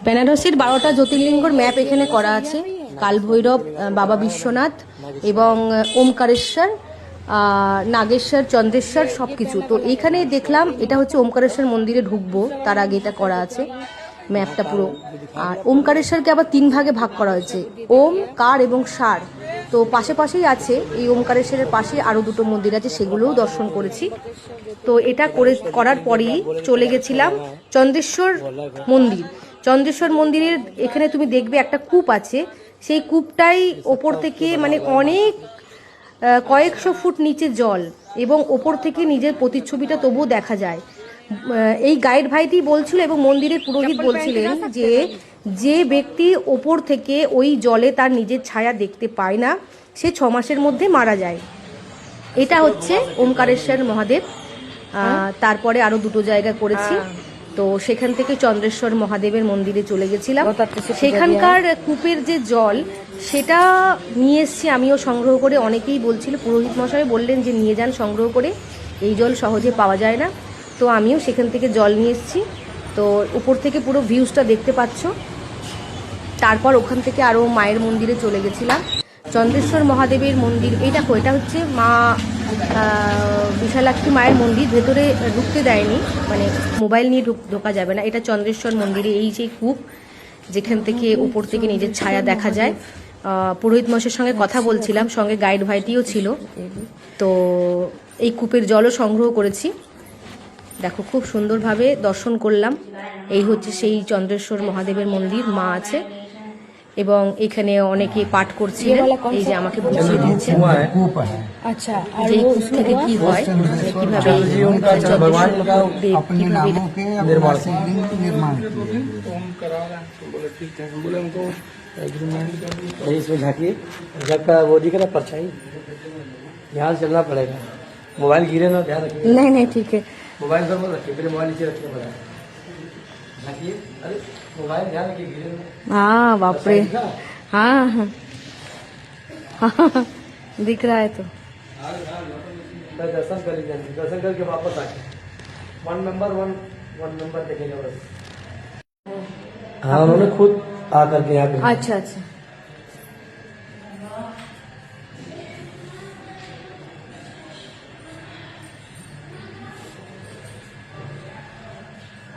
বেনারসের 12টা জ্যোতির্লিঙ্গর ম্যাপ এখানে করা আছে। কালভৈরব, বাবা বিশ্বনাথ এবং ওমকারেশ্বর, নাগেশ্বর, চন্দ্রেশ্বর সবকিছু। তো এইখানে দেখলাম এটা হচ্ছে ওমকারেশ্বর মন্দিরে ঢুকবো, তার আগে এটা করা আছে ম্যাপটা পুরো। আর ওমকারেশ্বরকে আবার 3 ভাগে ভাগ করা হয়েছে, ওম, কার এবং সার। তো পাশাপাশি আছে এই ওমকারেশ্বরের পাশে আরও 2টো মন্দির আছে, সেগুলোও দর্শন করেছি। তো এটা করার পরেই চলে গেছিলাম চন্দ্রেশ্বর মন্দির। চন্দ্রেশ্বর মন্দিরের এখানে তুমি দেখবে একটা কূপ আছে, সেই কূপটাই ওপর থেকে মানে অনেক কয়েকশো ফুট নিচে জল, এবং ওপর থেকে নিজের প্রতিচ্ছবিটা তবুও দেখা যায়। এই গাইড ভাইটি বলছিল এবং মন্দিরের পুরোহিত বলছিলেন যে যে ব্যক্তি ওপর থেকে ওই জলে তার নিজের ছায়া দেখতে পায় না, সে 6 মাসের মধ্যে মারা যায়। এটা হচ্ছে ওমকারেশ্বর মহাদেব। তারপরে আরো 2টো জায়গা করেছি। তো সেখান থেকে চন্দ্রেশ্বর মহাদেবের মন্দিরে চলে গেছিলাম। সেখানকার কূপের যে জল সেটা নিয়ে এসছি আমিও সংগ্রহ করে। অনেকেই বলছিল, পুরোহিত মশাই বললেন যে নিয়ে যান সংগ্রহ করে, এই জল সহজে পাওয়া যায় না। তো আমিও সেখান থেকে জল নিয়ে এসছি। তো উপর থেকে পুরো ভিউজটা দেখতে পাচ্ছ। তারপর ওখান থেকে আরও মায়ের মন্দিরে চলে গেছিলাম। চন্দ্রেশ্বর মহাদেবের মন্দির এই দেখো, এটা হচ্ছে মা বিশালাক্ষী মায়ের মন্দির। ভেতরে ঢুকতে দেয়নি, মানে মোবাইল নিয়ে ঢোকা যাবে না। এটা চন্দ্রেশ্বর মন্দিরে এই যে কূপ, যেখান থেকে উপর থেকে নিজের ছায়া দেখা যায়। পুরোহিত মশাইয়ের সঙ্গে কথা বলছিলাম, সঙ্গে গাইড ভাইটিও ছিল। তো এই কূপের জলও সংগ্রহ করেছি। দেখো খুব সুন্দরভাবে দর্শন করলাম। এই হচ্ছে সেই চন্দ্রেশ্বর মহাদেবের মন্দির, মা আছে এবং এখানে অনেকে পাঠ করছে। এই যে আমাকে বুঝিয়ে দিচ্ছে अच्छा যে এই কূপ থেকে কি হয়, মানে কিভাবে भगवान का কিভাবে निर्माण इसमें झांकिए, झटका वो दिख रहा परछाई, ध्यान से चलना पड़ेगा। मोबाइल गिरे ना, ध्यान रखिए। नहीं नहीं ठीक है। मोबाइल पर मत रखिए, पहले मोबाइल नीचे रखिए पड़ा। झांकिए, अरे मोबाइल ध्यान रखिए, गिरे ना। हाँ बाप रे, हाँ हाँ दिख रहा है। तो दर्शन कर लीजिए, दर्शन करके वापस आके 1 नंबर देखेगा बस। हाँ उन्होंने खुद आकर के यहाँ पे। अच्छा अच्छा।